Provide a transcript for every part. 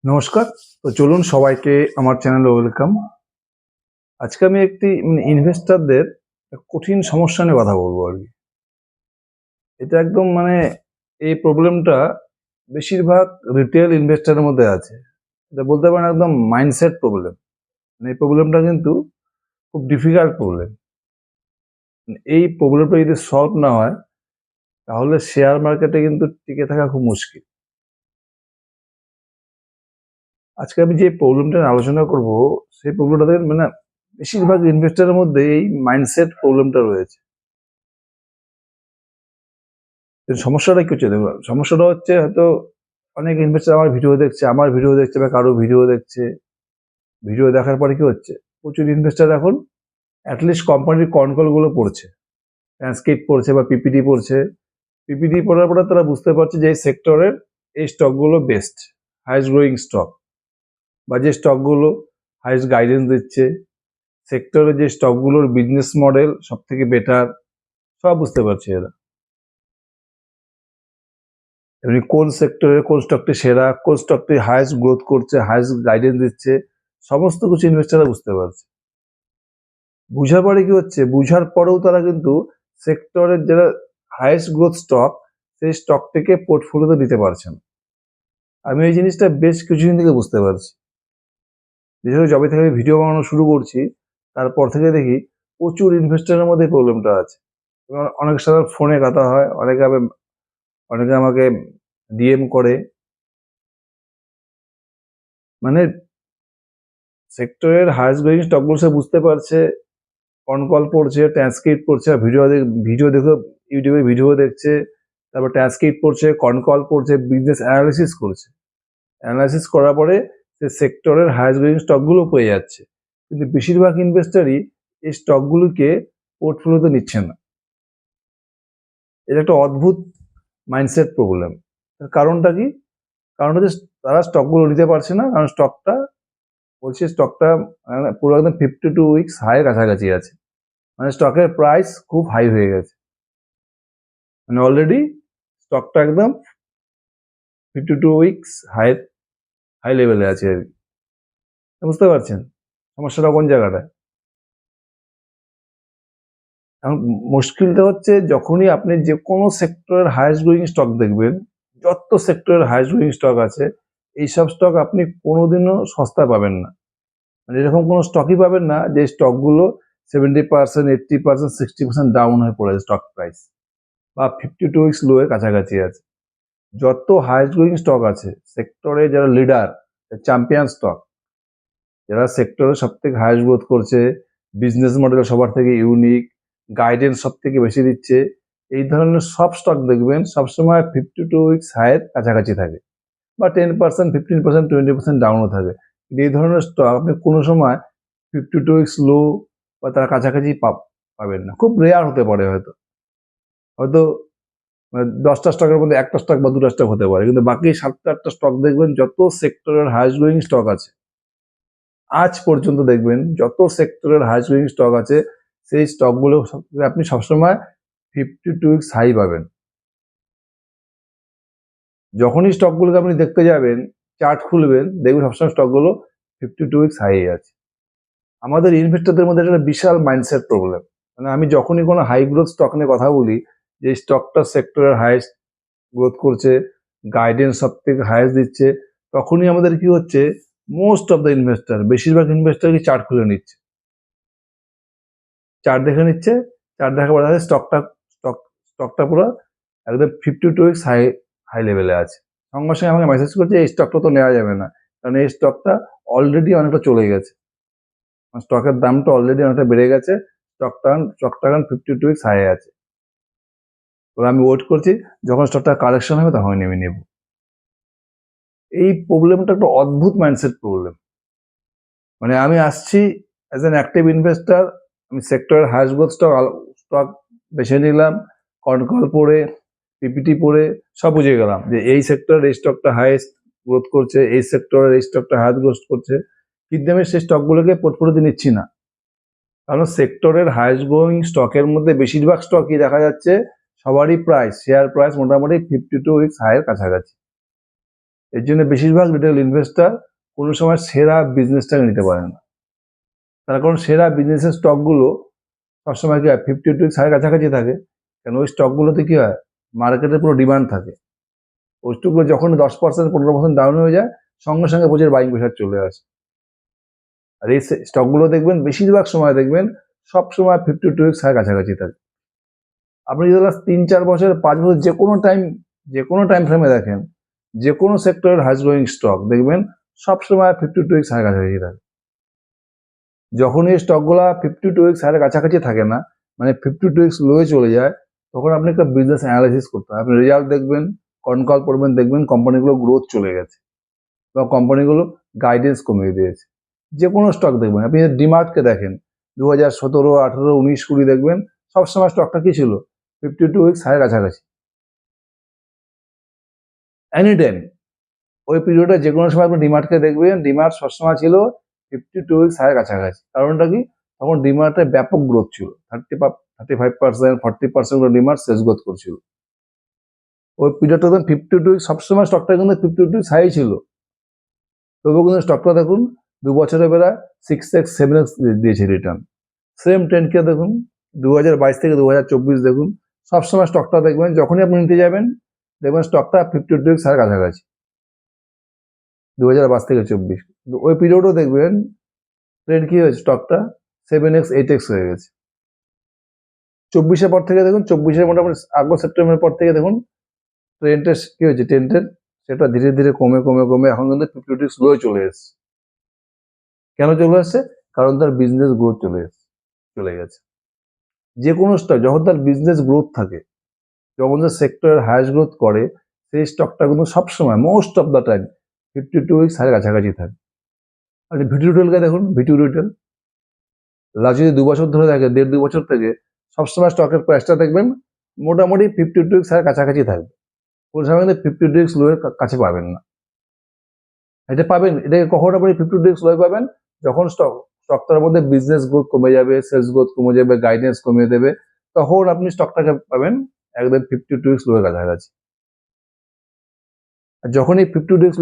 নমস্কার। তো চলুন সবাইকে আমার চ্যানেলে ওয়েলকাম। আজকে আমি একটি ইনভেস্টরদের কঠিন সমস্যা নিয়ে কথা বলবো আর কি। এটা একদম এই প্রবলেমটা বেশিরভাগ রিটেল ইনভেস্টরের মধ্যে আছে। এটা বলতে পারেন একদম মাইন্ডসেট প্রবলেম। এই প্রবলেমটা কিন্তু খুব ডিফিকাল্ট প্রবলেম। এই প্রবলেমটা যদি সলভ না হয় তাহলে শেয়ার মার্কেটে কিন্তু টিকে থাকা খুব মুশকিল। আজকে আমি যে প্রবলেমটা নিয়ে আলোচনা করব সেই প্রবলেমটা দেখেন বেশিরভাগ ইনভেস্টরের মধ্যে এই মাইন্ডসেট প্রবলেমটা রয়েছে। সমস্যাটা কি হচ্ছে দেখুন, সমস্যাটা হচ্ছে হয়তো অনেক ইনভেস্টর আমার ভিডিও দেখছে বা কারো ভিডিও দেখছে। ভিডিও দেখার পরে কি হচ্ছে, প্রচুর ইনভেস্টর এখন অ্যাটলিস্ট কোম্পানির কল গুলো পড়ছে, ট্রান্সক্রিপ্ট পড়ছে বা পিপিটি পড়ছে। পিপিটি পড়ার পরে তারা বুঝতে পারছে যে এই সেক্টরের এই স্টকগুলো বেস্ট, হাইস্ট গ্রোয়িং স্টক, বা যে স্টকগুলো হাইস্ট গাইডেন্স দিচ্ছে, সেক্টরের যে স্টকগুলোর বিজনেস মডেল সব থেকে বেটার, সব বুঝতে পারছে এরা। এমনি কোন সেক্টরে কোন স্টকটি সেরা, কোন স্টকটি হাইয়েস্ট গ্রোথ করছে, হাইয়েস্ট গাইডেন্স দিচ্ছে, সমস্ত কিছু ইনভেস্টাররা বুঝতে পারছে। বুঝার পরে কি হচ্ছে, বুঝার পরেও তারা কিন্তু সেক্টরের যারা হাইয়েস্ট গ্রোথ স্টক সেই স্টকটিকে পোর্টফোলিওতে নিতে পারছে না। আমি এই জিনিসটা বেশ কিছুদিন থেকে বুঝতে পারছি। বিশেষ করে যবে থেকে আমি ভিডিও বানানো শুরু করছি তারপর থেকে দেখি প্রচুর ইনভেস্টরের মধ্যে প্রবলেমটা আছে। এবং অনেক সময় ফোনে কথা হয়, অনেকে আমাকে ডিএম করে। মানে সেক্টরের হাইয়েস্ট গ্রোয়িং স্টকগুলো সে বুঝতে পারছে, কল পড়ছে, ট্রান্সক্রিপ্ট পড়ছে, ভিডিও দেখে ইউটিউবে ভিডিও দেখছে, তারপর ট্রান্সক্রিপ্ট পড়ছে, কল পড়ছে, বিজনেস অ্যানালাইসিস করছে। অ্যানালাইসিস করার পরে সে সেক্টরের হাইয়েস্ট গ্রোয়িং স্টকগুলো পেয়ে যাচ্ছে। কিন্তু বেশিরভাগ ইনভেস্টরই এই স্টকগুলোকে পোর্টফোলিওতে নিচ্ছে না। এটা একটা অদ্ভুত মাইন্ডসেট প্রবলেম। কারণটা কি? কারণ হচ্ছে তারা স্টকগুলো নিতে পারছে না, কারণ স্টকটা পুরো একদম 52 উইকস হাইয়ের কাছাকাছি আছে। স্টকের প্রাইস খুব হাই হয়ে গেছে। অলরেডি স্টকটা একদম 52 উইকস হাই লেভেলে আছে আর কি। বুঝতে পারছেন সমস্যাটা কোন জায়গাটায়? এখন মুশকিলটা হচ্ছে যখনই আপনি যে কোনো সেক্টরের হাইয়েস্ট গ্রোয়িং স্টক দেখবেন, যত সেক্টরের হাইয়েস্ট গ্রোয়িং স্টক আছে, এইসব স্টক আপনি কোনোদিনও সস্তায় পাবেন না। এরকম কোনো স্টকই পাবেন না যে স্টকগুলো 70%, 80%, 60% ডাউন হয়ে পড়েছে স্টক প্রাইস, বা 52 উইকস লো এর কাছাকাছি আছে। যত হাইয়েস্ট গ্রোয়িং স্টক আছে, সেক্টরে যারা লিডার, চ্যাম্পিয়ন স্টক, যারা সেক্টরে সব থেকে হাইয়েস্ট গ্রোথ করছে, বিজনেস মডেল সবার থেকে ইউনিক, গাইডেন্স সব থেকে বেশি দিচ্ছে, এই ধরনের সব স্টক দেখবেন সবসময় 52 উইকস হাইয়ের কাছাকাছি থাকে, বা 10%, 15%, 20% ডাউনও থাকে। কিন্তু এই ধরনের স্টক আপনি কোনো সময় 52 উইকস লো বা তার কাছাকাছি পাবেন না। খুব রেয়ার হতে পারে হয়তো। হয়তো 10টা স্টকের মধ্যে 1টা স্টক বা 2টা স্টক হতে পারে। কিন্তু বাকি 7টা 8টা স্টক দেখবেন, যত সেক্টরের হাইয়েস্ট গ্রোয়িং স্টক আছে আজ পর্যন্ত দেখবেন, যত সেক্টরের হাইয়েস্ট গ্রোয়িং স্টক আছে সেই স্টকগুলো আপনি সবসময় 52 উইকস হাই পাবেন। যখনই স্টকগুলোকে আপনি দেখতে যাবেন, চার্ট খুলবেন, দেখবেন সবসময় স্টকগুলো 52 উইকস হাই আছে। আমাদের ইনভেস্টরদের মধ্যে একটা বিশাল মাইন্ডসেট প্রবলেম। আমি যখনই কোনো হাই গ্রোথ স্টক নিয়ে কথা বলি, যে স্টকটা সেক্টরের হাইয়েস্ট গ্রোথ করছে, গাইডেন্স সব থেকে হাইয়েস্ট দিচ্ছে, তখনই আমাদের কি হচ্ছে, মোস্ট অফ দ্য ইনভেস্টর, বেশিরভাগ ইনভেস্টর কি চার্ট খুলে নিচ্ছে, চার্ট দেখে নিচ্ছে। চার্ট দেখার পরে দেখা স্টকটা পুরো একদম 52 উইকস হাই লেভেলে আছে। সঙ্গে সঙ্গে আমাকে মেসেজ করছে এই স্টকটা তো নেওয়া যাবে না, কারণ এই স্টকটা অলরেডি অনেকটা চলে গেছে, স্টকের দামটা অলরেডি অনেকটা বেড়ে গেছে, স্টকটা এখন 52 উইকস হাই আছে। এবার আমি ওয়েট করছি, যখন স্টকটা কারেকশন হবে তখন আমি নেব। এই প্রবলেমটা একটা অদ্ভুত মাইন্ডসেট প্রবলেম। আমি আসছি অ্যাজ অ্যান অ্যাক্টিভ ইনভেস্টর, আমি সেক্টরের হাইয়েস্ট গ্রোথ স্টক বেছে নিলাম, কল পড়ে, পিপিটি পড়ে সব বুঝে গেলাম যে এই সেক্টরের এই স্টকটা হাইয়েস্ট গ্রোথ করছে, এই সেক্টরের এই স্টকটা হাইয়েস্ট গ্রোথ করছে, কিন্তু আমি সেই স্টকগুলোকে পোর্টফোলিওতে নিচ্ছি না। কারণ সেক্টরের হাইয়েস্ট গ্রোয়িং স্টকের মধ্যে বেশিরভাগ স্টকই দেখা যাচ্ছে সবারই শেয়ার প্রাইস মোটামুটি 52 উইকস হাইয়ের কাছাকাছি। এর জন্য বেশিরভাগ রিটেল ইনভেস্টর কোনো সময় সেরা বিজনেসটাকে নিতে পারে না। তার কারণ সেরা বিজনেসের স্টকগুলো সবসময় কি হয় 50 টু সাড়ে কাছাকাছি থাকে। কেন ওই স্টকগুলোতে কি হয় মার্কেটে পুরো ডিমান্ড থাকে। ওই স্টকগুলো যখন 10% 15% ডাউন হয়ে যায় সঙ্গে সঙ্গে প্রচুর বাইং প্রেশার চলে আসে। আর এই স্টকগুলো দেখবেন বেশিরভাগ সময় দেখবেন সব সময় 52 সাড়ে কাছাকাছি থাকে। আপনি যদি লাস্ট 3-4 বছর 5 বছর যে কোনো টাইম ফ্রেমে দেখেন যে কোনো সেক্টরের হাইস্ট গ্রোয়িং স্টক দেখবেন সবসময় 52 সাড়ে কাছাকাছি থাকে। যখন এই স্টকগুলা 52 সাড়ে কাছাকাছি থাকে না, মানে 52 লোয়ে চলে যায়, তখন আপনি একটা বিজনেস অ্যানালাইসিস করতে হয়। আপনি রেজাল্ট দেখবেন, কনকল পড়বেন, দেখবেন কোম্পানিগুলো গ্রোথ চলে গেছে বা কোম্পানিগুলো গাইডেন্স কমিয়ে দিয়েছে। যে কোনো স্টক দেখবেন, আপনি ডিমার্টকে দেখেন 2017, 18, 19, 20 দেখবেন সবসময় স্টকটা কি ছিল 52 সাড়ে কাছাকাছি এনি টাইম। ওই পিরিয়ডে যে কোনো সময় আপনি ডিমার্টকে দেখবেন, ডিমার্ট সবসময় ছিল 52 সাড়ে কাছাকাছি। কারণটা কি? তখন ডিমার্টে ব্যাপক গ্রোথ ছিল, 35%, 40% ডিমার্ট সেলস গ্রোথ করছিল। ওই পিরিয়ডটা দেখুন 52 সবসময় স্টকটা কিন্তু 52 হাই ছিল। তবুও কিন্তু স্টকটা দেখুন 2 বছরে বেড়া 6x 7x দিয়েছে রিটার্ন। সেম ট্রেন্ডকে দেখুন 2022 থেকে 2024 দেখুন সবসময় স্টকটা দেখবেন যখনই আপনি নিতে যাবেন দেখবেন স্টকটা 52 সাড়ে কাছাকাছি 2022 থেকে 24। ওই পিরিয়ডও দেখবেন ট্রেন্ড কি হয়েছে স্টকটা 7x 8x হয়ে গেছে। 24-এর পর থেকে দেখুন 24-এর মোটামুটি আগস্ট সেপ্টেম্বরের পর থেকে দেখুন ট্রেন্ডের কি হয়েছে ট্রেন্ডের সেটা ধীরে ধীরে কমে কমে কমে এখন কিন্তু 52 স্লোয়ে চলে এসছে। কেন চলে আসছে? কারণ তার বিজনেস গ্রোথ চলে গেছে। যে কোনো স্টক যখন তার বিজনেস গ্রোথ থাকে, যখন তার সেক্টরের হাইয়েস্ট গ্রোথ করে সেই স্টকটা কিন্তু সবসময় মোস্ট অফ দ্য টাইম 52 সাড়ে কাছাকাছি থাকে। আর ভিটি রিটেলকে দেখুন, ভিটি রিটেল লাস্ট যদি 2 বছর ধরে থাকে 1.5-2 বছর থেকে সবসময় স্টকের প্রাইসটা দেখবেন মোটামুটি 52 সাড়ে কাছাকাছি থাকবে। কোনো সময় কিন্তু 52 লোয়ের কাছে পাবেন না। এটা পাবেন, এটাকে কখন আপনি 52 লোয়ে পাবেন? যখন স্টকটার মধ্যে বিজনেস গ্রোথ কমে যাবে, সেলস গ্রোথ কমে যাবে, গাইডেন্স কমিয়ে দেবে, তখন আপনি স্টকটাকে পাবেন একদম 52 লোয়ের কাছাকাছি। আর যখনই 52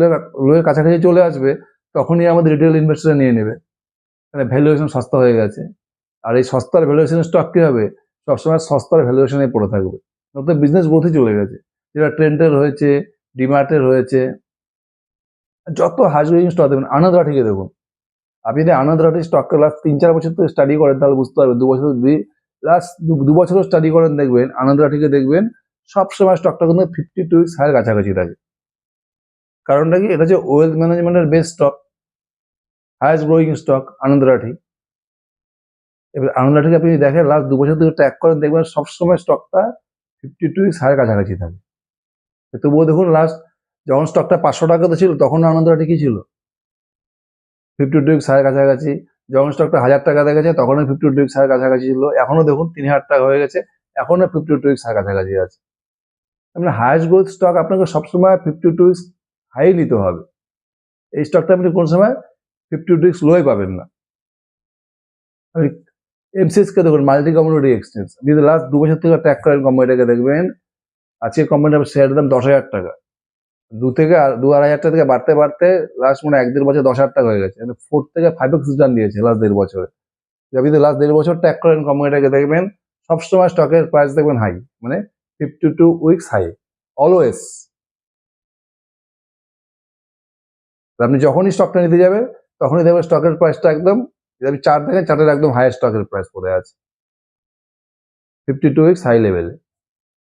লোয়ের কাছাকাছি চলে আসবে তখনই আমাদের রিটেল ইনভেস্টররা নিয়ে নেবে, মানে ভ্যালুয়েশন সস্তা হয়ে গেছে। আর এই সস্তার ভ্যালুয়েশনের স্টক কি হবে? সবসময় সস্তার ভ্যালুয়েশনে পড়ে থাকবে। অর্থাৎ বিজনেস গ্রোথই চলে গেছে, যেটা ট্রেন্ডের হয়েছে, ডিমার্টের হয়েছে। যত হাই গ্রোয়িং স্টক দেখবেন, আনন্দ রাঠিকে দেখুন। আপনি যদি আনন্দ রাঠি স্টকটা লাস্ট 3-4 বছর থেকে স্টাডি করেন তাহলে বুঝতে পারবেন। 2 বছর যদি লাস্ট 2 বছরও স্টাডি করেন দেখবেন আনন্দ রাঠিকে দেখবেন সবসময় স্টকটা কিন্তু 52 হাইয়ের কাছাকাছি থাকে। কারণটা কি? এটা হচ্ছে ওয়েলথ ম্যানেজমেন্টের best stock, highest growing stock Anand Rathi. এবার আনন্দ রাঠিকে আপনি দেখেন লাস্ট 2 বছর থেকে ট্র্যাক করেন দেখবেন সবসময় স্টকটা 52 হাইয়ের কাছাকাছি থাকে। তবুও দেখুন লাস্ট যখন স্টকটা 500 টাকাতে ছিল তখন আনন্দ রাঠি কি ছিল 52 হাইয়ের কাছাকাছি। যখন স্টকটা 1000 টাকাতে গেছে তখনও 52 হাইয়ের কাছাকাছি ছিল। এখনো দেখুন 3000 টাকা হয়ে গেছে, এখনো 52 হাইয়ের কাছাকাছি আছে। মানে হাইয়েস্ট গ্রোথ স্টক আপনাকে সবসময় 52 হাই নিতে হবে। এই স্টকটা আপনি কোন সময় 52 লোয়ে পাবেন না। আপনি এমসিএক্সকে দেখুন, মাল্টি কমোডিটি এক্সচেঞ্জ, যদি লাস্ট 2 বছর থেকে ট্র্যাক করেন কোম্পানিটাকে দেখবেন আজকে কোম্পানিটার শেয়ারের দাম 10,000 টাকা, 2-2.5 টাকা থেকে বাড়তে বাড়তে লাস্ট মানে 1-1.5 বছর 10,000 টাকা হয়ে গেছে। 4 থেকে 5x রিটার্ন দিয়েছে লাস্ট 1.5 বছরে। আপনি যদি লাস্ট 1.5 বছর ট্র্যাক করেন কোম্পানিটাকে দেখবেন সবসময় স্টকের প্রাইস দেখবেন হাই, মানে 52 উইকস হাই অলওয়েজ। আপনি যখনই স্টকটা নিতে যাবে তখনই দেখবেন স্টকের প্রাইসটা একদম, যদি আপনি চার্ট দেখেন চার্টের একদম হাইয়েস্ট স্টকের প্রাইস পড়ে আছে 52 উইকস হাই লেভেলে।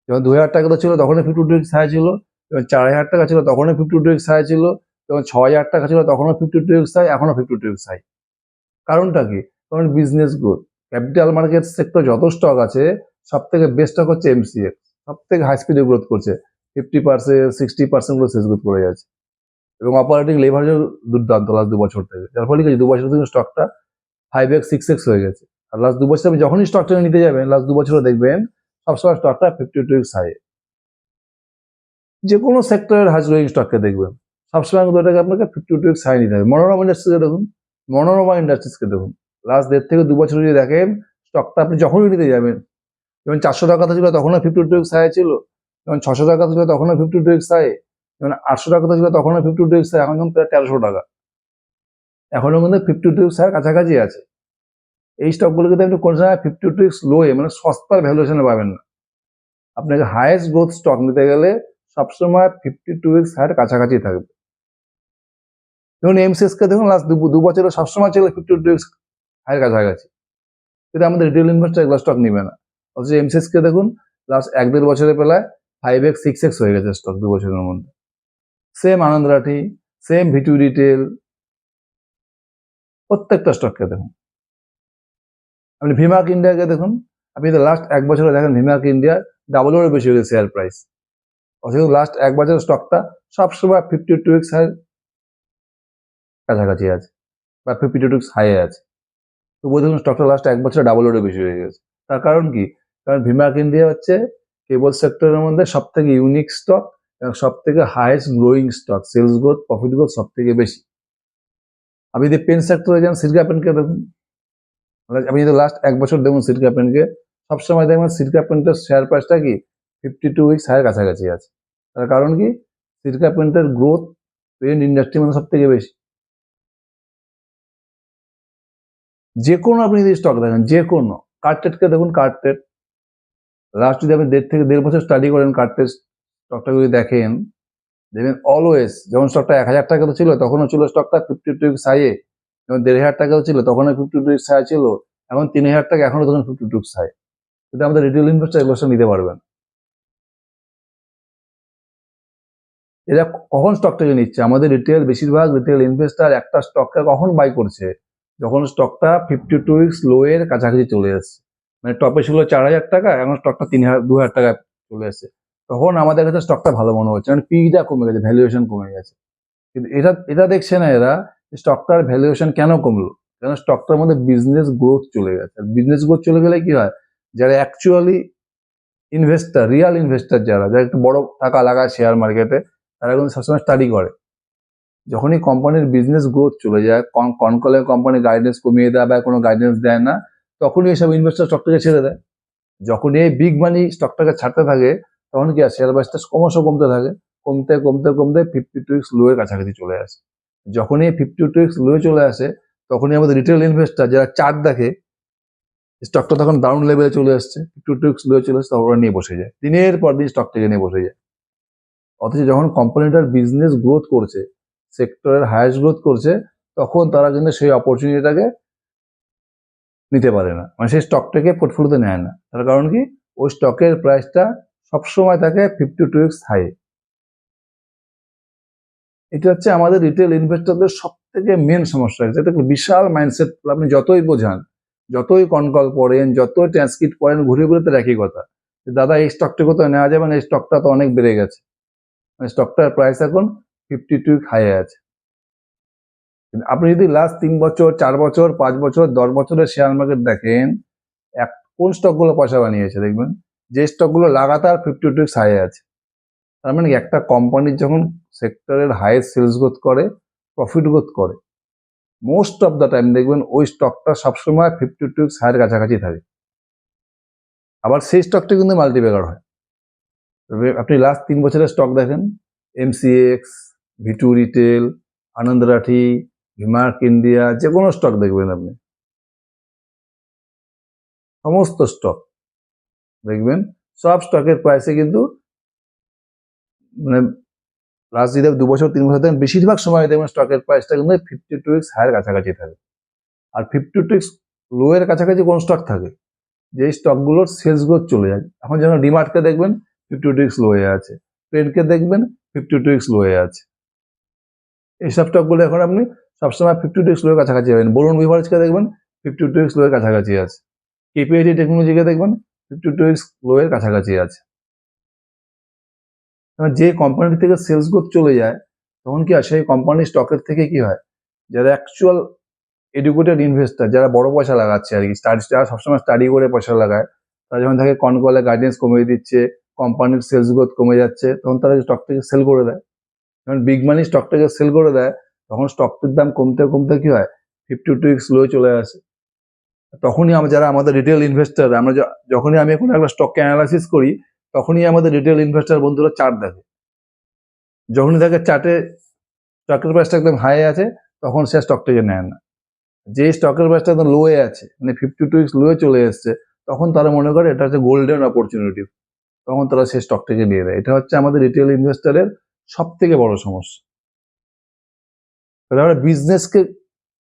যখন 2,000 টাকা ছিল তখনই 52 উইকস হাই ছিল, যখন 4,000 টাকা ছিল তখনই 52 উইকস হাই ছিল, যখন 6,000 টাকা ছিল তখনও 52 উইকস হাই, এখনো 52 উইকস হাই। কারণটা কি? কারণ business growth. Capital market sector যত স্টক আছে সব থেকে বেস্ট স্টক হচ্ছে এমসিএক্স, সব থেকে হাই স্পিডে গ্রোথ করছে, 50%, 60% করে শেষ গ্রোথ করে যাচ্ছে এবং অপারেটিং লেভারেজও দুর্দান্ত লাস্ট 2 বছর থেকে। যার ফলে কি 2 বছর থেকে স্টকটা 5x 6x হয়ে গেছে। আর লাস্ট 2 বছর আপনি যখনই স্টকটা নিতে যাবেন লাস্ট 2 বছরও দেখবেন সবসময় স্টকটা 52 হাই। যে কোনো সেক্টরের হাই গ্রোয়িং স্টককে দেখবেন সবসময় কিন্তু এটাকে আপনাকে 52 হাই নিতে হবে। মনোরমা ইন্ডাস্ট্রিজকে দেখুন, মনোরমা ইন্ডাস্ট্রিজকে দেখুন লাস্ট 1.5 থেকে 2 বছর যদি দেখেন স্টকটা আপনি যখনই নিতে যাবেন, যখন 400 টাকাতে ছিল তখনও 52 হাই ছিল, যখন 600 টাকাতে ছিল তখনও 52 হাই, যেমন 800 টাকা ছিল তখনও 52 উইকস, এখন যেমন প্রায় 1300 টাকা, এখনো কিন্তু 52 উইকস কাছাকাছি আছে। এই স্টকগুলো কিন্তু আপনি কোন সময় 52 উইকস লোয়ে মানে সস্তার ভ্যালুয়েশনে পাবেন না। আপনাকে হাইয়েস্ট গ্রোথ স্টক নিতে গেলে সবসময় 52 উইকস হাইয়ের কাছাকাছি থাকবে। দেখুন এমসিএস কে দেখুন লাস্ট দু বছরে সবসময় ছিল 52 উইকস হাইয়ের কাছাকাছি, কিন্তু আমাদের রিটেল ইনভেস্টর এগুলো স্টক নিবে না। অথচ এমসিএস কে দেখুন লাস্ট 1-1.5 বছরে প্রায় 5x 6x হয়ে গেছে স্টক 2 বছরের মধ্যে। সেম আনন্দ রাঠি, সেম ভিটু রিটেল, প্রত্যেকটা স্টককে দেখুন। আপনি ভিমার্ক ইন্ডিয়াকে দেখুন, আপনি লাস্ট 1 বছরে দেখেন ভিমার্ক ইন্ডিয়া ডাবলেরও বেশি হয়ে গেছে শেয়ার প্রাইস। অথচ লাস্ট 1 বছরের স্টকটা সবসময় 52 উইকস হাই কাছাকাছি আছে বা 52 উইকস হাইয়ে আছে। তবুও দেখুন স্টকটা লাস্ট 1 বছরে ডাবলেরও বেশি হয়ে গেছে। তার কারণ কি? কারণ ভিমার্ক ইন্ডিয়া হচ্ছে কেবল সেক্টরের মধ্যে সবথেকে ইউনিক স্টক এবং সবথেকে highest growing stock, sales growth, profit growth সবথেকে বেশি। আপনি যদি পেন সেক্টরে যান সিরকা পেনকে দেখুন, আপনি যদি লাস্ট 1 বছর দেখুন সিরকা পেনকে, সবসময় দেখবেন সিরকা পেন্টের শেয়ার প্রাইসটা কি 52 উইকস হাইয়ের কাছাকাছি আছে। তার কারণ কি? সিরকা পেন্টের গ্রোথ পেন্ট ইন্ডাস্ট্রির মধ্যে সবথেকে বেশি। যে কোনো আপনি যদি স্টক দেখেন, যে কোনো কার্টেটকে দেখুন, কার্টেট লাস্ট যদি আপনি 1.5 থেকে 1.5 বছর স্টাডি করেন কার্টেট স্টকটা যদি দেখেন, দেখবেন অলওয়েজ যখন স্টকটা 1000 টাকা ছিল তখনও ছিল স্টকটা 52 উইকস হাইয়ে, যখন 1500 টাকা ছিল তখনও 52 উইকস হাই ছিল, এখন 3000 টাকা এখনো তখন 52 উইকস হাই। কিন্তু আমাদের রিটেল ইনভেস্টর এগুলো নিতে পারবেন। এরা কখন স্টকটাকে নিচ্ছে? আমাদের বেশিরভাগ রিটেল ইনভেস্টর একটা স্টককে কখন বাই করছে? যখন স্টকটা 52 উইকস লো এর কাছাকাছি চলে এসছে, মানে টপে ছিল 4000 টাকা, এখন স্টকটা 2000 টাকা চলে এসছে, তখন আমাদের কাছে স্টকটা ভালো মনে হচ্ছে, মানে পিটা কমে গেছে, ভ্যালুয়েশন কমে গেছে। কিন্তু এটা দেখছে না এরা স্টকটার ভ্যালুয়েশন কেন কমলো, কারণ স্টকটার মধ্যে বিজনেস গ্রোথ চলে গেছে। বিজনেস গ্রোথ চলে গেলে কি হয়, যারা অ্যাকচুয়ালি ইনভেস্টার, রিয়াল ইনভেস্টার যারা একটু বড় টাকা লাগায় শেয়ার মার্কেটে, তারা কিন্তু সবসময় স্টাডি করে। যখনই কোম্পানির বিজনেস গ্রোথ চলে যায়, কনকলে কোম্পানি গাইডেন্স কমিয়ে দেয় বা কোনো গাইডেন্স দেয় না, তখনই এইসব ইনভেস্টার স্টকটাকে ছেড়ে দেয়। যখনই এই বিগ মানি স্টকটাকে ছাড়তে থাকে, তখন কি শেয়ার প্রাইসটা ক্রমশ কমতে থাকে, কমতে কমতে কমতে 52 উইকস লো এর কাছাকাছি চলে আসে। যখনই 52 উইকস লো চলে আসে, তখনই আমাদের রিটেল ইনভেস্টার যারা চার্ট দেখে, স্টকটা তখন ডাউন লেভেলে চলে আসছে, 52 উইকস লো চলে আসছে, তখন ওরা নিয়ে বসে যায়, দিনের পর দিন স্টকটাকে নিয়ে বসে যায়। অথচ যখন কোম্পানিটার বিজনেস গ্রোথ করছে, সেক্টরের হাইয়েস্ট গ্রোথ করছে, তখন তারা কিন্তু সেই অপরচুনিটিটাকে নিতে পারে না, মানে সেই স্টকটাকে পোর্টফোলিওতে নেয় না। তার কারণ কি? ওই স্টকের প্রাইসটা সবসময় থাকে 52 উইকস হাই। এটা হচ্ছে আমাদের রিটেল ইনভেস্টরদের সব থেকে মেন সমস্যা। এটা একটা বিশাল মাইন্ডসেট। আপনি যতই বোঝান, যতই কনকল পড়েন, যতই ট্রান্সক্রিপ্ট পড়েন, ঘুরে ঘুরে তো একই কথা, দাদা এই স্টকটা কোথাও নেওয়া যাবে না, এই স্টকটা তো অনেক বেড়ে গেছে, মানে স্টকটার প্রাইস এখন 52 উইক হাই আছে। আপনি যদি লাস্ট 3 বছর, 4 বছর, 5 বছর, 10 বছরের শেয়ার মার্কেট দেখেন, কোন স্টকগুলো পয়সা বানিয়েছে দেখবেন, যে স্টকগুলো লাগাতার 52 উইকস হাই আছে। তার মানে একটা কোম্পানির যখন সেক্টরের হাইয়েস্ট সেলস গ্রোথ করে, প্রফিট গ্রোথ করে, মোস্ট অফ দ্য টাইম দেখবেন ওই স্টকটা সবসময় 52 উইকস হাইয়ের কাছাকাছি থাকে। আবার সেই স্টকটা কিন্তু মাল্টিব্যাগার হয়। তবে আপনি লাস্ট 3 বছরের স্টক দেখেন, এমসিএক্স, ভিটু রিটেল, আনন্দ রাঠি, ভিমার্ক ইন্ডিয়া, যে কোনো স্টক দেখবেন আপনি, সমস্ত স্টক দেখবেন, সব স্টকের প্রাইসে কিন্তু মানে লাস্ট যদি 2 বছর 3 বছর দেখেন, বেশিরভাগ সময় দেখবেন স্টকের প্রাইসটা কিন্তু 52 উইকস হাইয়ের কাছাকাছি থাকে। আর 52 উইকস লো এর কাছাকাছি কোন স্টক থাকে, যে স্টকগুলোর সেলস গ্রোথ চলে যায়। এখন যখন ডিমার্টকে দেখবেন 52 উইকস লো হয়ে আছে, ট্রেন্ডকে দেখবেন 52 উইকস লো হয়ে আছে। এইসব স্টকগুলো এখন আপনি সবসময় 52 উইকস লো এর কাছাকাছি পাবেন। বরুণ বিভারেজকে দেখবেন 52 উইকস লো এর কাছাকাছি আছে। কেপিআইটি টেকনোলজিকে দেখবেন 52 উইকস লো এর কাছাকাছি আছে। যে কোম্পানি থেকে সেলস গ্রোথ চলে যায়, তখন কি হয়, সেই কোম্পানির স্টকের থেকে কি হয়, যারা অ্যাকচুয়াল এডুকেটেড ইনভেস্টার, যারা বড় পয়সা লাগাচ্ছে আর কি, যারা সবসময় স্টাডি করে পয়সা লাগায়, তারা যখন তাকে কনকলে গাইডেন্স কমিয়ে দিচ্ছে, কোম্পানির সেলস গ্রোথ কমে যাচ্ছে, তখন তারা স্টকটাকে সেল করে দেয়। যখন বিগ মানি স্টকটাকে সেল করে দেয়, তখন স্টকটির দাম কমতে কমতে কি হয়, 52 উইকস লো চলে আসে। তখনই যারা আমাদের রিটেল ইনভেস্টার, আমরা যখনই আমি এখন একটা স্টককে অ্যানালাইসিস করি, তখনই আমাদের রিটেল ইনভেস্টার বন্ধুরা চার্ট দেখে, যখনই থাকে চার্টে স্টকের প্রাইসটা একদম হাই আছে, তখন সে স্টকটাকে নেয় না। যে স্টকের প্রাইসটা একদম লোয়ে আছে, মানে 52 উইকস লোয়ে চলে এসছে, তখন তারা মনে করে এটা হচ্ছে গোল্ডেন অপরচুনিটি, তখন তারা সেই স্টকটাকে নিয়ে দেয়। এটা হচ্ছে আমাদের রিটেল ইনভেস্টরের সব থেকে বড় সমস্যা। তাহলে আমরা বিজনেসকে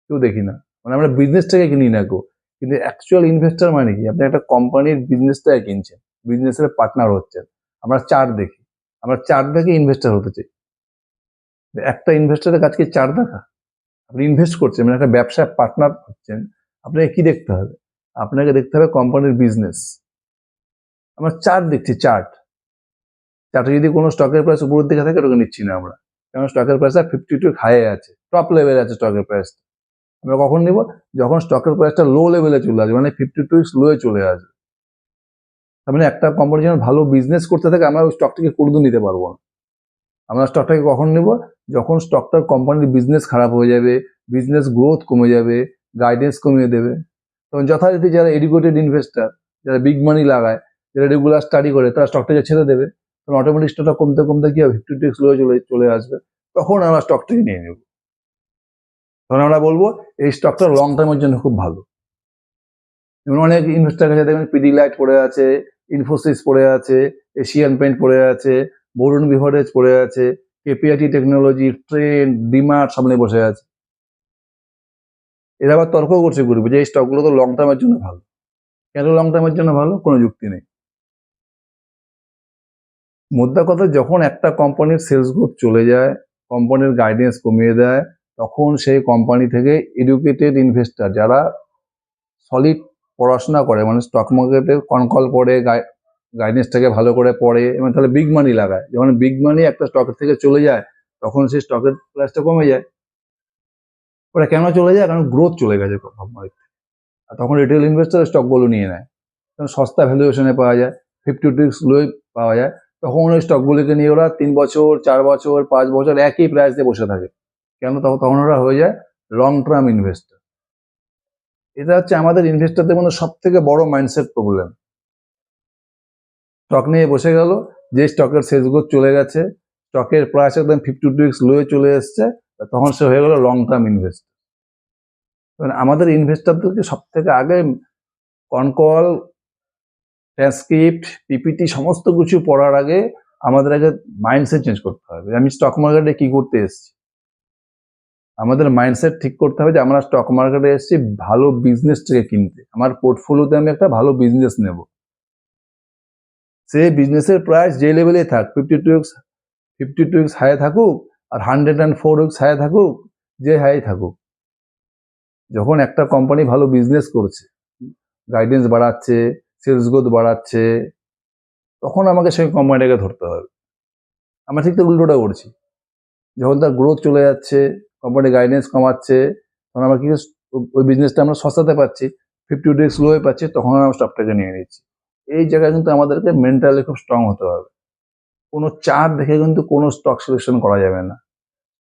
কেউ দেখি না, মানে আমরা বিজনেসটাকে কিনি না কেউ, কিন্তু অ্যাকচুয়াল ইনভেস্টর মানে কি, আপনি একটা কোম্পানির বিজনেসটাকে কিনছেন, বিজনেসের পার্টনার হচ্ছেন। আমরা চার্ট দেখি, আমরা চার্ট দেখে ইনভেস্টর হতে চাই। একটা ইনভেস্টরের কাছে কি চার্ট দেখা? আপনি ইনভেস্ট করছেন, মানে একটা ব্যবসায় পার্টনার হচ্ছেন, আপনাকে কি দেখতে হবে? আপনাকে দেখতে হবে কোম্পানির বিজনেস। আমরা চার্ট দেখছি, চার্টে যদি কোনো স্টকের প্রাইস উপরের দিকে থাকে ওটাকে নিচ্ছি না আমরা, কারণ স্টকের প্রাইসটা 52 হাই আছে, টপ লেভেলে আছে স্টকের প্রাইস। আমরা কখন নিব? যখন স্টকের প্রাইসটা লো লেভেলে চলে আসবে, মানে 52 লোয়ে চলে আসবে। তার মানে একটা কোম্পানি যখন ভালো বিজনেস করতে থাকে, আমরা ওই স্টকটাকে কোনোদিন নিতে পারবো না। আমরা স্টকটাকে কখন নেব? যখন স্টকটার কোম্পানির বিজনেস খারাপ হয়ে যাবে, বিজনেস গ্রোথ কমে যাবে, গাইডেন্স কমিয়ে দেবে, তখন যথারীতি যারা এডুকেটেড ইনভেস্টার, যারা বিগ মানি লাগায়, যারা রেগুলার স্টাডি করে, তারা স্টকটাকে ছেড়ে দেবে, তখন অটোমেটিক স্টকটা কমতে কমতে কি হবে, 52 লোয়ে চলে আসবে, তখন আমরা স্টকটাকে নিয়ে নেব। তখন আমরা বলবো এই স্টকটা লং টার্মের জন্য খুব ভালো। যেমন অনেক ইনভেস্টার কাছে দেখবেন পিডিলাইট পড়ে আছে, ইনফোসিস পড়ে আছে, এশিয়ান পেইন্ট পড়ে আছে, বরুণ বিভারেজ পড়ে আছে, কেপিআইটি টেকনোলজি, ট্রেন্ড, ডিমার্ট সামনে বসে আছে। এরা আবার তর্ক করছে ঘুরবে যে এই স্টকগুলো তো লং টার্মের জন্য ভালো। কেন লং টার্মের জন্য ভালো? কোনো যুক্তি নেই। মোদ্দা কথা, যখন একটা কোম্পানির সেলস গ্রোথ চলে যায়, কোম্পানির গাইডেন্স কমিয়ে দেয়, তখন সেই কোম্পানি থেকে এডুকেটেড ইনভেস্টার যারা সলিড পড়াশোনা করে, মানে স্টক মার্কেটের কনকল পড়ে, গাইডেন্সটাকে ভালো করে পড়ে, এবং তাহলে বিগ মানি লাগায়, যখন বিগ মানি একটা স্টকের থেকে চলে যায়, তখন সেই স্টকের প্রাইসটা কমে যায়। ওটা কেন চলে যায়? কারণ গ্রোথ চলে গেছে কোম্পানিতে, আর তখন রিটেল ইনভেস্টার স্টকগুলো নিয়ে নেয়, কারণ সস্তা ভ্যালুয়েশনে পাওয়া যায়, 52 লোয়ে পাওয়া যায়, তখন ওই স্টকগুলিকে নিয়ে ওরা 3 বছর, 4 বছর, 5 বছর একই প্রাইস দিয়ে বসে থাকে। কেন? তখন ওরা হয়ে যায় লং টার্ম ইনভেস্টার। এটা হচ্ছে আমাদের ইনভেস্টারদের মধ্যে সব থেকে বড় মাইন্ডসেট প্রবলেম। স্টক নিয়ে বসে গেল, যে স্টকের সেলস গ্রোথ চলে গেছে, স্টকের প্রাইস একদম 52 লোয়ে চলে এসছে, তখন সে হয়ে গেল লং টার্ম ইনভেস্টার। আমাদের ইনভেস্টারদেরকে সব থেকে আগে কনকল, ট্রান্সক্রিপ্ট, পিপিটি সমস্ত কিছু পড়ার আগে আমাদের আগে মাইন্ডসেট চেঞ্জ করতে হবে। আমি স্টক মার্কেটে কি করতে এসেছি, আমাদের মাইন্ডসেট ঠিক করতে হবে যে আমরা স্টক মার্কেটে এসেছি ভালো বিজনেসটাকে কিনতে, আমার পোর্টফোলিওতে আমি একটা ভালো বিজনেস নেব, সেই বিজনেসের প্রাইস যে লেভেলে থাক, 52 উইকস হাই থাকুক আর 104 উইকস হাই থাকুক, যে হাই থাকুক, যখন একটা কোম্পানি ভালো বিজনেস করছে, গাইডেন্স বাড়াচ্ছে, সেলস গ্রোথ বাড়াচ্ছে, তখন আমাকে সেই কোম্পানিটাকে ধরতে হবে। আমরা ঠিক তো উল্টোটা করছি, যখন তার গ্রোথ চলে যাচ্ছে, কোম্পানি গাইডেন্স কমাচ্ছে, তখন আমরা কি ওই বিজনেসটা আমরা সস্তাতে পাচ্ছি, 52 লোয়ে পাচ্ছি, তখন আমরা স্টকটাকে নিয়ে নিচ্ছি। এই জায়গায় কিন্তু আমাদেরকে মেন্টালি খুব স্ট্রং হতে হবে। কোনো চার্ট দেখে কিন্তু কোনো স্টক সিলেকশন করা যাবে না,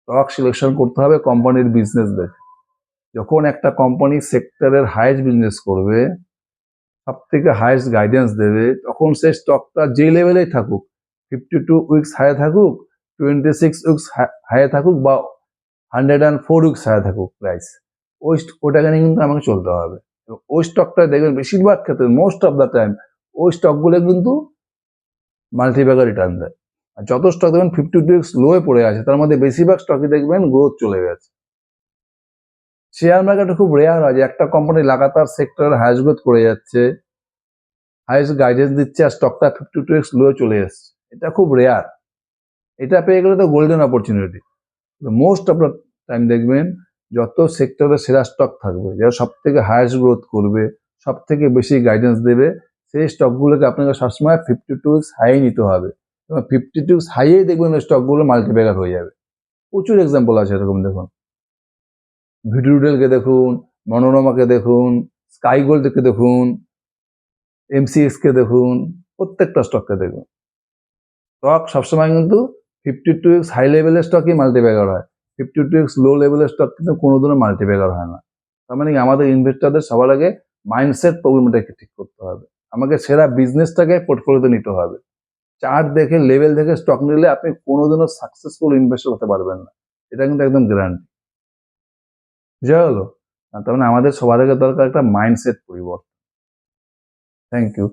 স্টক সিলেকশন করতে হবে কোম্পানির বিজনেস দেখে। যখন একটা কোম্পানি সেক্টরের হাইয়েস্ট বিজনেস করবে, সব থেকে হাইয়েস্ট গাইডেন্স দেবে, তখন সেই স্টকটা যে লেভেলেই থাকুক, 52 উইকস হাই থাকুক, 26 উইকস হাই থাকুক, বা 104 উইকস হাই থাকুক প্রাইস, ওটাকে নিয়ে কিন্তু আমাকে চলতে হবে। ওই স্টকটা দেখবেন বেশিরভাগ ক্ষেত্রে, মোস্ট অফ দ্য টাইম, ওই স্টকগুলো কিন্তু মাল্টিব্যাগার রিটার্ন দেয়। আর যত স্টক দেখবেন 52 উইকস লোয়ে পড়ে আছে, তার মধ্যে বেশিরভাগ স্টকই দেখবেন গ্রোথ চলে গেছে। শেয়ার মার্কেটে খুব রেয়ার হয় যে একটা কোম্পানি লাগাতার সেক্টরের হাইয়েস্ট গ্রোথ করে যাচ্ছে, হাইয়েস্ট গাইডেন্স দিচ্ছে, আর স্টকটা 52 উইকস লোয়ে চলে এসছে। এটা খুব রেয়ার। এটা পেয়ে গেলে তো golden opportunity. Most of the time দেখবেন যত সেক্টরে সেরা স্টক থাকবে, যারা সব থেকে হাইয়েস্ট গ্রোথ করবে, সব থেকে বেশি গাইডেন্স দেবে, সেই স্টকগুলোকে আপনাকে সবসময় 52 উইকস হাই নিতে হবে, এবং 52 উইকস হাইয়েই দেখবেন ওই স্টকগুলো মাল্টিব্যাগার হয়ে যাবে। প্রচুর এক্সাম্পল আছে এরকম, দেখুন ভিডিওডেলকে দেখুন, মনোরমাকে দেখুন, স্কাই গোল্ডকে দেখুন, এমসিএক্সকে দেখুন, প্রত্যেকটা স্টককে দেখুন। স্টক সবসময় কিন্তু 52 উইকস হাই লেভেলের স্টকই মাল্টিব্যাগার হয়, 52 উইকস লো লেভেলের স্টক কিন্তু কোনোদিনও মাল্টিব্যাগার হয় না। তার মানে আমাদের ইনভেস্টরদের সবার আগে মাইন্ডসেট প্রবলেমটাকে ঠিক করতে হবে, আমাকে সেরা বিজনেসটাকে পোর্টফোলিওতে নিতে হবে, চার্ট দেখে লেভেল দেখে স্টক নিলে আপনি কোনোদিনও সাকসেসফুল ইনভেস্টর হতে পারবেন না, এটা কিন্তু একদম গ্যারান্টি। বুঝা গেল? তার মানে আমাদের সবার আগে দরকার একটা মাইন্ডসেট পরিবর্তন। Thank you.